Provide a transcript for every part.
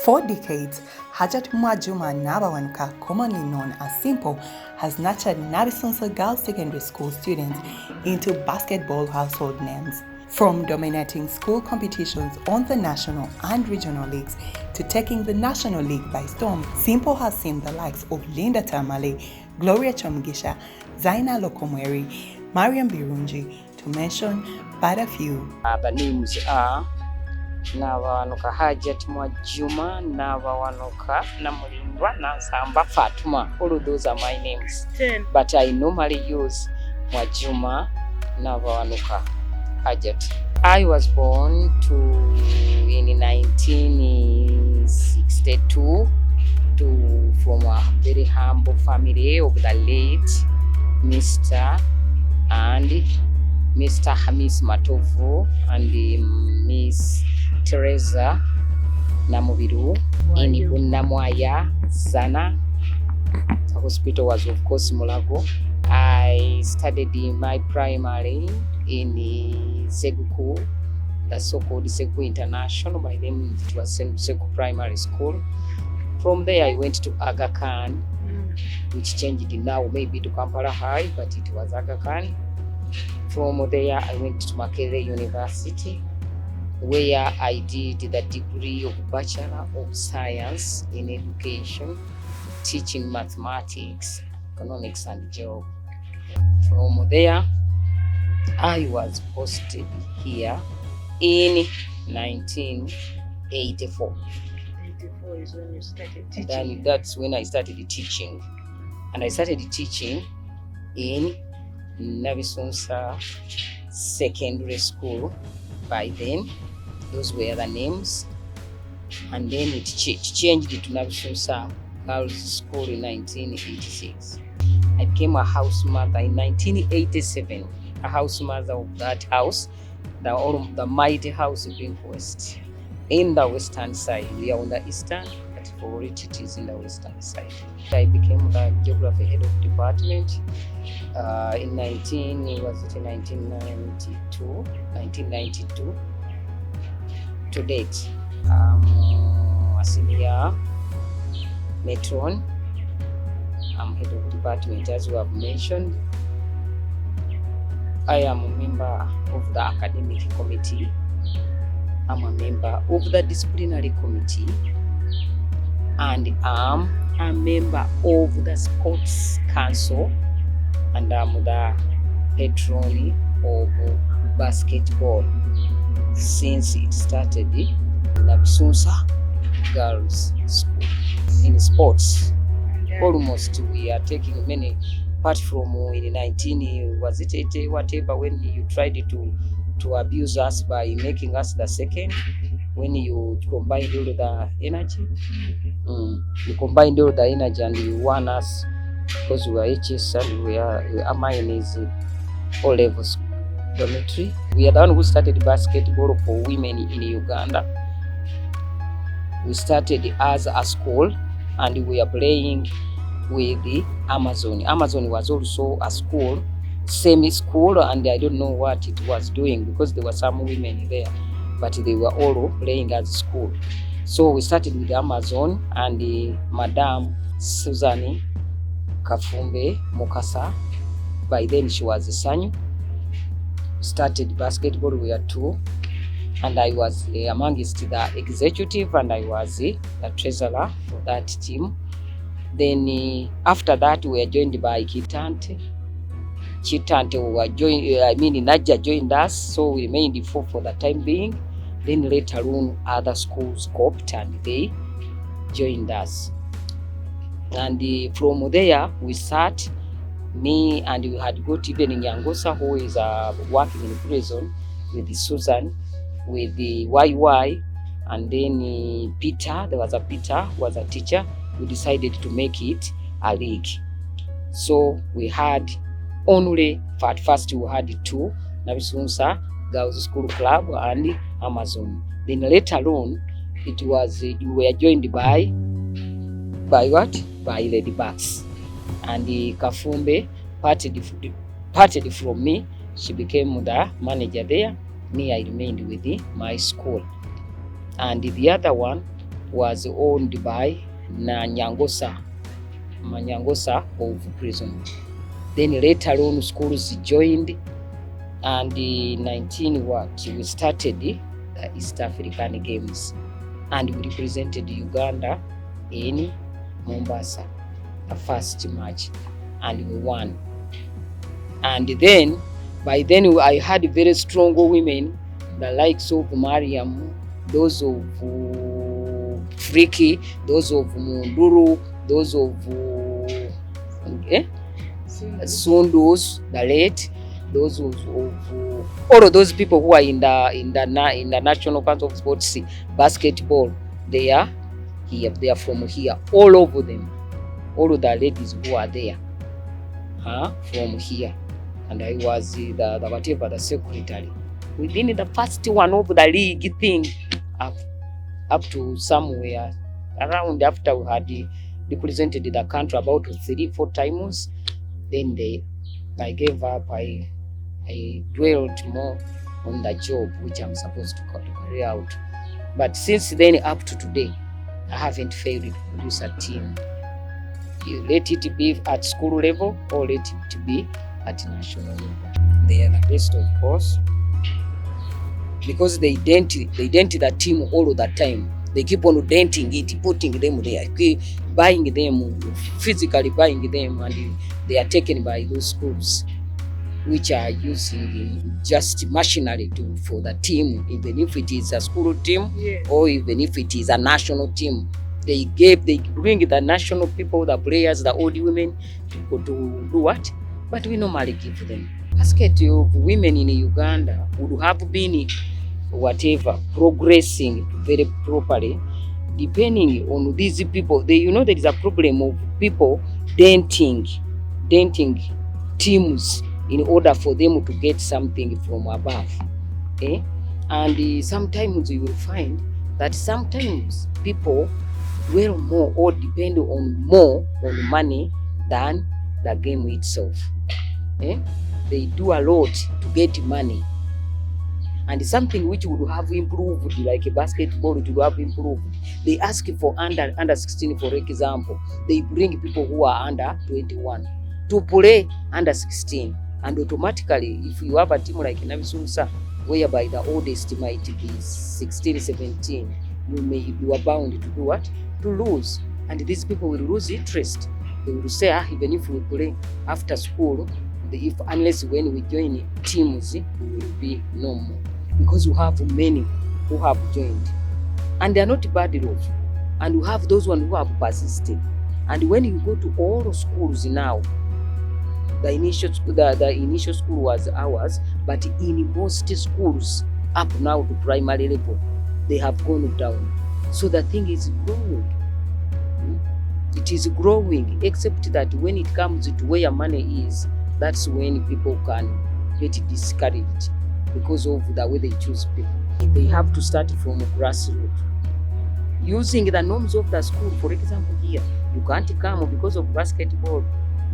For decades, Hajat Mwajjuma Nabawanuka, commonly known as Simple, has nurtured Nabisunsa Girls Secondary School students into basketball household names. From dominating school competitions on the national and regional leagues to taking the National League by storm, Simple has seen the likes of Linda Tamale, Gloria Kyomugisha, Zainadine Lokwameri, Mariam Birungi, to mention but a few. The names are Nabawanuka Hajat Mwajjuma Nabawanuka Namulimba Fatuma. All of those are my names. 10. But I normally use Mwajjuma Nabawanuka Hajat. I was born in 1962 from a very humble family of the late Mr. and Mr. Hamis Matovu and Miss Teresa Namubiru in Bunamwaya, Zana. The hospital was of course Mulago. I studied my primary in Seguku, the so-called Seguku International. By then it was Seguku Primary School. From there I went to Aga Khan, which changed now maybe to Kampala High, but it was Aga Khan. From there I went to Makerere University, where I did the degree of Bachelor of Science in Education, teaching mathematics, economics and geography. From there I was posted here in 1984. 84 is when you started teaching. Then that's when I started teaching. And I started teaching in Nabisunsa Secondary School. By then, those were the names. And then it changed to Nabisunsa Girls School in 1986. I became a house mother in 1987. A house mother of that house, the mighty house of Green West, in the western side. We are on the eastern, but for it is in the western side. I became the geography head of department in 1992 to date. A senior matron. I'm head of department, as you have mentioned. I am a member of the academic committee. I'm a member of the disciplinary committee, and I'm a member of the sports council, and I'm the patron of basketball since it started in Nabisunsa Girls School in sports. Almost we are taking many part from in 19 was it 80 whatever, when you tried to abuse us by making us the second, when you combined all the energy, you combined all the energy and you won us because we are HS and we are mine is all levels dormitory. We are the one who started basketball for women in Uganda. We started as a school and we are playing with the Amazon. Amazon was also a school, semi-school, and I don't know what it was doing because there were some women there, but they were all playing as a school. So we started with Amazon and Madam Susan Kafumbe Mukasa. By then she was a senior. Started basketball, we were two, and I was amongst the executive and I was the treasurer for that team. Then after that we were joined by Chitante were joined, Naja joined us, so we remained for the time being. Then later on other schools coped and they joined us. And from there we sat, me and we had got even in Yangosa, who is working in prison, with Susan, with the YY, and then Peter, there was a Peter who was a teacher. We decided to make it a league. So we had only, at first we had two, Nabisunsa Girls School Club and Amazon. Then later on, it was, we were joined by what? By Lady Bucks. And Kafumbe parted from me. She became the manager there. Me, I remained with my school. And the other one, was owned by Manyangosa of prison. Then later on schools joined, and in we started the East African Games, and we represented Uganda in Mombasa, the first match, and we won. And then by then I had very strong women, the likes of Mariam, those of Friki, those of Munduru, those of Sundus, the late, those of all of those people who are in the National Council of Sports basketball. They are here. They are from here. All over them, all of the ladies who are there, from here. And I was the secretary within the first one of the league thing, up to somewhere around after we had represented the country about 3-4 times. Then I gave up. I dwelled more on the job which I'm supposed to carry out. But since then up to today, I haven't failed to produce a team. You let it be at school level or let it be at national level. They are the best, of course, because they dent the team all of the time. They keep on denting it, putting them there, buying them, physically buying them, and they are taken by those schools which are using just machinery for the team, even if it is a school team, or even if it is a national team. They bring the national people, the players, the old women to do what? But we normally give them. Basket of women in Uganda would have been progressing very properly, depending on these people. There is a problem of people denting teams in order for them to get something from above. And sometimes you will find that sometimes people dwell more or depend on more on money than the game itself. They do a lot to get money. And something which would have improved, like basketball, it would have improved. They ask for under 16, for example. They bring people who are under 21 to play under 16. And automatically, if you have a team like Nabisunsa, whereby the oldest might be 16, 17, you are bound to do what? To lose. And these people will lose interest. They will say, even if we play after school, unless when we join teams, we will be normal. Because we have many who have joined. And they are not bad off. And we have those ones who have persisted. And when you go to all schools now, the initial school was ours, but in most schools up now to primary level, they have gone down. So the thing is growing. It is growing, except that when it comes to where money is, that's when people can get discouraged because of the way they choose people. They have to start from grassroots. Using the norms of the school, for example, here, you can't come because of basketball.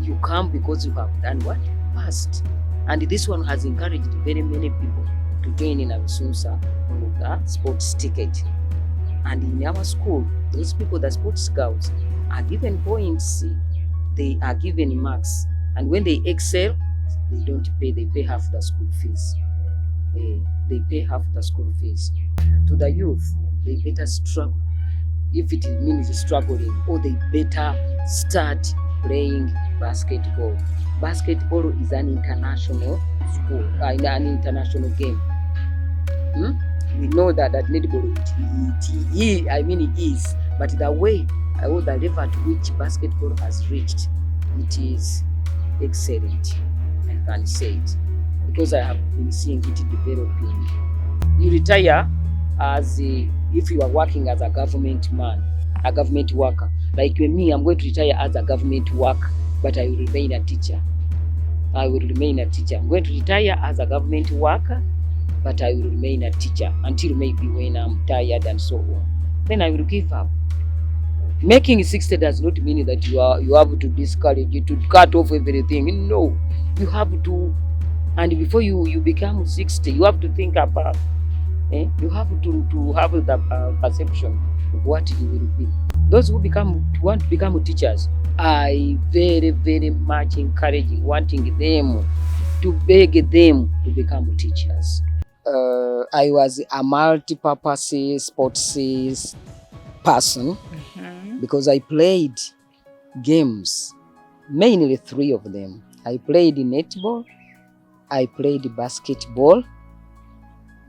You come because you have done what? Past. And this one has encouraged very many people to join in Nabisunsa on the sports ticket. And in our school, those people, the sports girls, are given points, they are given marks. And when they excel, they don't pay, they pay half the school fees. They pay half the school fees. To the youth, they better struggle. If it means struggling, or they better start playing basketball. Basketball is an international sport, an international game. We know that netball it is, but the way the level at which basketball has reached, it is excellent. I can say it because I have been seeing it developing. You retire as if you are working as a government man, a government worker. Like me, I'm going to retire as a government worker, but I will remain a teacher. I'm going to retire as a government worker, but I will remain a teacher until maybe when I'm tired and so on. Then I will give up. Making 60 does not mean that you have to discourage, to cut off everything. No, you have to. And before you become 60, you have to think about. You have to have the perception what you will be. Those who want to become teachers, I very, very much encourage wanting them to beg them to become teachers. I was a multi-purpose sports person because I played games, mainly 3 of them. I played netball, I played basketball,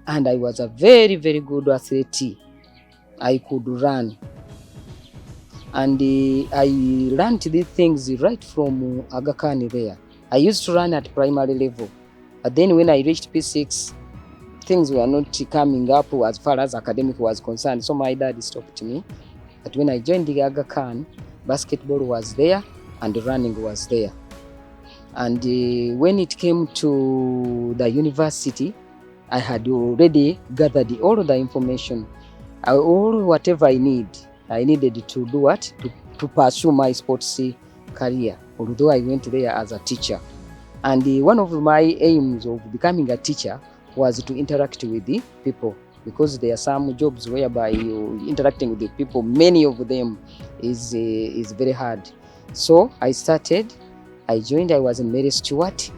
and I was a very, very good athlete. I could run. And I learned these things right from Aga Khan there. I used to run at primary level. But then when I reached P6, things were not coming up as far as academic was concerned. So my dad stopped me. But when I joined the Aga Khan, basketball was there and running was there. And when it came to the university, I had already gathered all the information, all whatever I needed to do what? To pursue my sports career, although I went there as a teacher. And one of my aims of becoming a teacher was to interact with the people, because there are some jobs whereby you interacting with the people, many of them is very hard. So I joined, I was in Mary Stewart.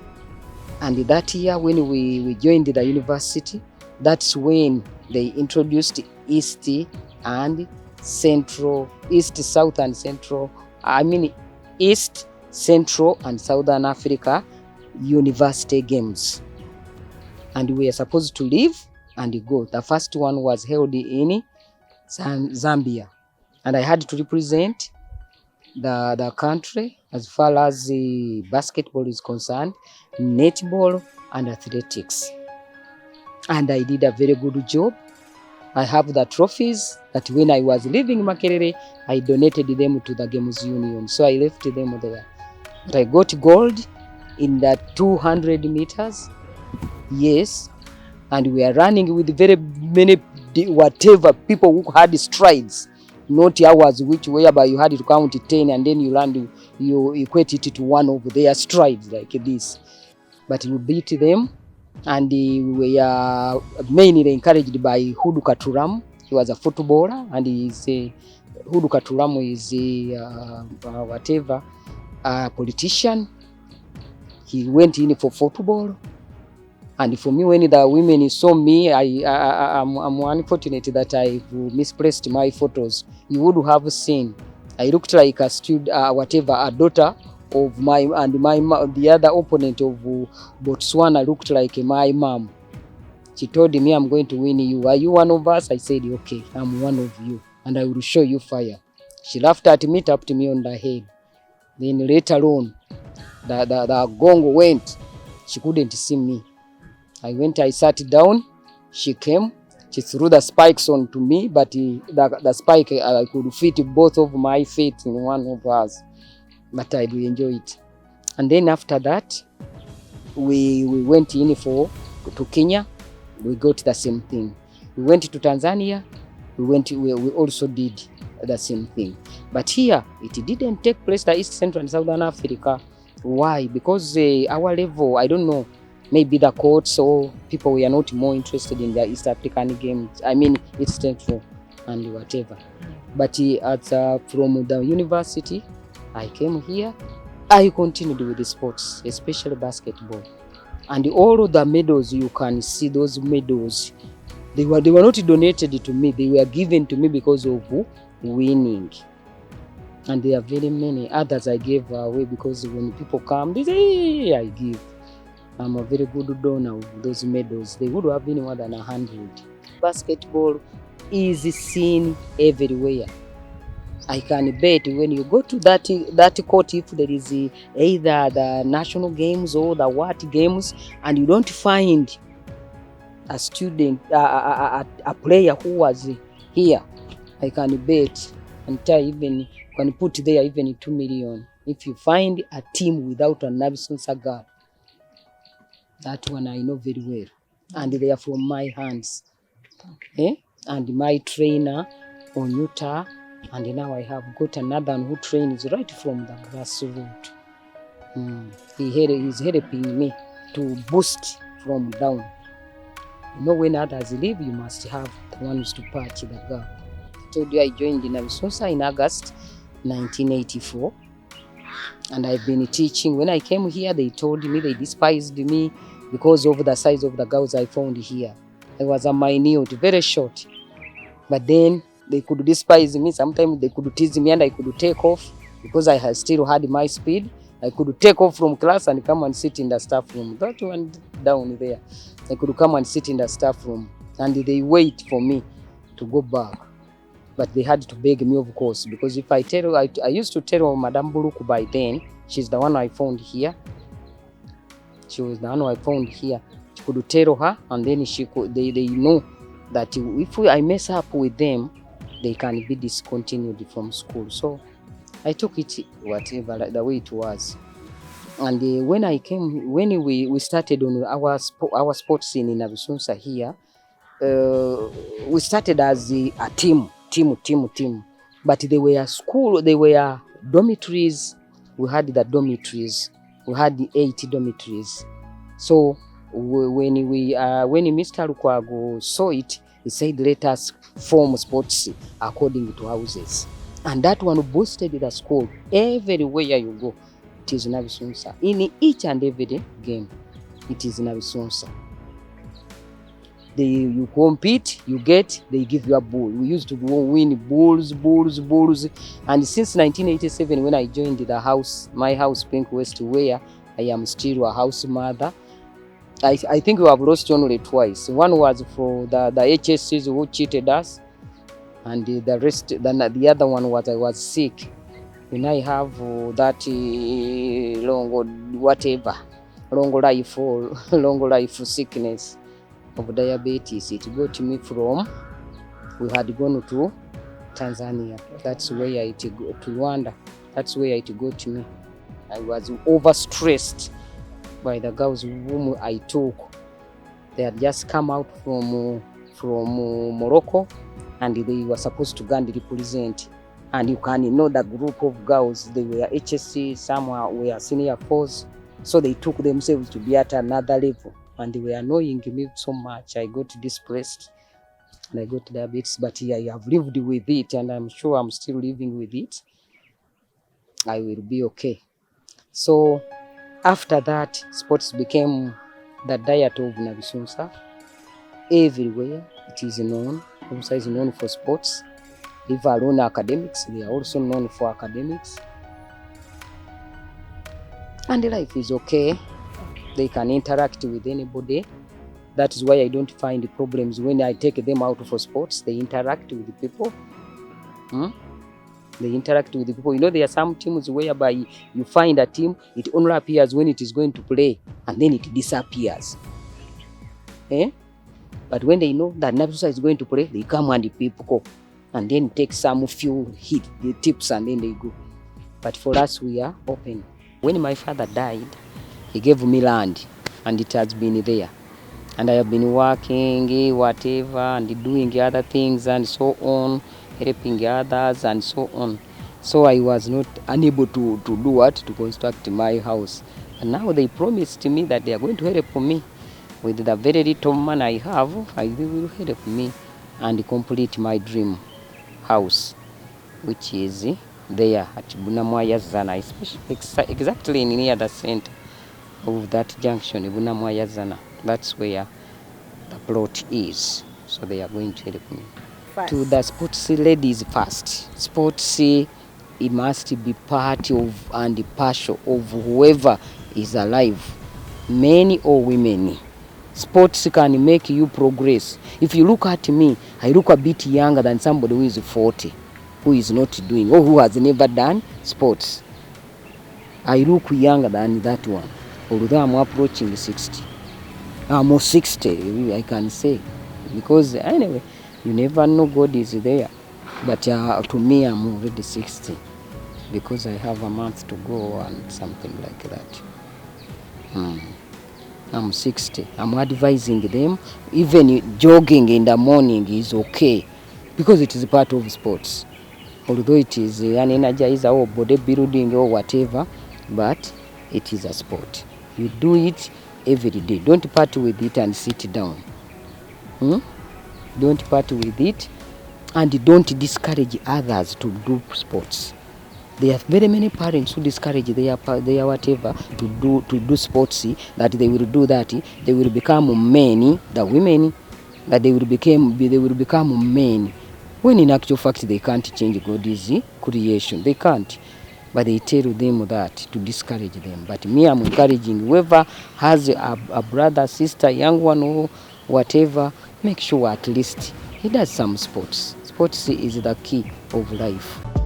And that year when we joined the university, that's when they introduced East, Central, East, Central and Southern Africa University Games. And we are supposed to leave and go. The first one was held in Zambia. And I had to represent the country as far as basketball is concerned, netball and athletics. And I did a very good job. I have the trophies that when I was leaving Makerere, I donated them to the Games Union. So I left them there. But I got gold in the 200 meters. Yes. And we are running with very many, whatever, people who had strides. Not hours whereby you had to count 10 and then you equate it to one of their strides like this. But we beat them, and we are mainly encouraged by Hudu Katuram. He was a footballer, and Hudu Katuram is a politician. He went in for football. And for me, when the women saw me, I'm unfortunate that I've misplaced my photos. You would have seen. I looked like a student, a daughter of the other opponent of Botswana looked like my mom. She told me, I'm going to win you. Are you one of us? I said, okay, I'm one of you, and I will show you fire. She laughed at me, tapped me on the head. Then later on, the gong went. She couldn't see me. I sat down, she came, she threw the spikes onto me, but the spike, I could fit both of my feet in one of us, but I do enjoy it. And then after that, we went in to Kenya, we got the same thing. We went to Tanzania, we also did the same thing. But here, it didn't take place, the East, Central and Southern Africa. Why? Because our level, I don't know, maybe the courts or people were not more interested in the East African games. I mean, East Central and whatever. But from the university, I came here. I continued with the sports, especially basketball. And all of the medals, you can see those medals, they were not donated to me. They were given to me because of winning. And there are very many others I gave away, because when people come, they say, hey, I give. I'm a very good donor of those medals. They would have been more than 100. Basketball is seen everywhere. I can bet when you go to that court, if there is either the national games or the what games, and you don't find a student, a player who was here, I can bet and even can put there even 2 million. If you find a team without a Nabisunsa girl, that one I know very well, and they are from my hands. Okay. And my trainer, Onyuta, and now I have got another one who trains right from the grassroots. He's helping me to boost from down. You know, when others leave, you must have the ones to patch the gap. told you I joined Nabisunsa in August 1984. And I've been teaching. When I came here, they told me, they despised me because of the size of the girls I found here. I was a minute, very short. But then they could despise me. Sometimes they could tease me and I could take off because I still had my speed. I could take off from class and come and sit in the staff room. That one down there. I could come and sit in the staff room and they wait for me to go back. But they had to beg me, of course, because if I tell, I used to tell Madam Buruku by then, she's the one I found here. She was the one I found here. She could tell her, and then she could. They know that if I mess up with them, they can be discontinued from school. So I took it whatever the way it was. And when I came, when we started on our sports scene in Nabisunsa here, we started as a team. But they were dormitories. We had the dormitories. We had the 8 dormitories. So when Mr. Lukwago saw it, he said, let us form sports according to houses. And that one boosted the school. Everywhere you go, it is Nabisunsa. In each and every game, it is Nabisunsa. You compete, you get, they give you a bull. We used to win bulls. And since 1987, when I joined the house, my house, Pink West, where I am still a house mother, I think we have lost only twice. One was for the HSCs who cheated us, and the rest, the other one was I was sick. When I have that long life sickness of diabetes, it got me from, we had gone to Tanzania. That's where it got to Rwanda. That's where it got me. I was overstressed by the girls whom I took. They had just come out from Morocco, and they were supposed to go and represent. And you can know the group of girls, they were HSC, some were senior force, so they took themselves to be at another level. And they were annoying me so much. I got displaced and I got diabetes, but I have lived with it, and I'm sure I'm still living with it. I will be okay. So after that, sports became the diet of Nabisunsa. Everywhere it is known. Nabisunsa is known for sports. Leave alone academics, they are also known for academics. And life is okay. They can interact with anybody. That is why I don't find problems when I take them out for sports. They interact with the people. They interact with the people. You know, there are some teams whereby you find a team, it only appears when it is going to play, and then it disappears. But when they know that Nabisunsa is going to play, they come and the people go, and then take some few the tips, and then they go. But for us, we are open. When my father died, he gave me land, and it has been there. And I have been working, whatever, and doing other things and so on, helping others and so on. So I was not unable to do what? To construct my house. And now they promised me that they are going to help me. With the very little money I have, they will help me and complete my dream house, which is there at Bunamwayazana, especially exactly near the center of that junction, Bunamwayazana. That's where the plot is. So they are going to help me. First. To the sports ladies first. Sports, it must be part of and partial of whoever is alive, men or women. Sports can make you progress. If you look at me, I look a bit younger than somebody who is 40, who is not doing, or who has never done sports. I look younger than that one, although I'm approaching 60. I'm 60, I can say. Because anyway, you never know, God is there. But to me, I'm already 60. Because I have a month to go and something like that. I'm 60. I'm advising them, even jogging in the morning is okay, because it is part of sports. Although it is an energizer or bodybuilding or whatever, but it is a sport. You do it every day. Don't party with it and sit down. Don't party with it and don't discourage others to do sports. There are very many parents who discourage their whatever to do sports, that they will do that, they will become men, the women, that they will become men. When in actual fact they can't change God's creation, they can't. But they tell them that to discourage them. But me, I'm encouraging whoever has a brother, sister, young one, or whatever, make sure at least he does some sports. Sports is the key of life.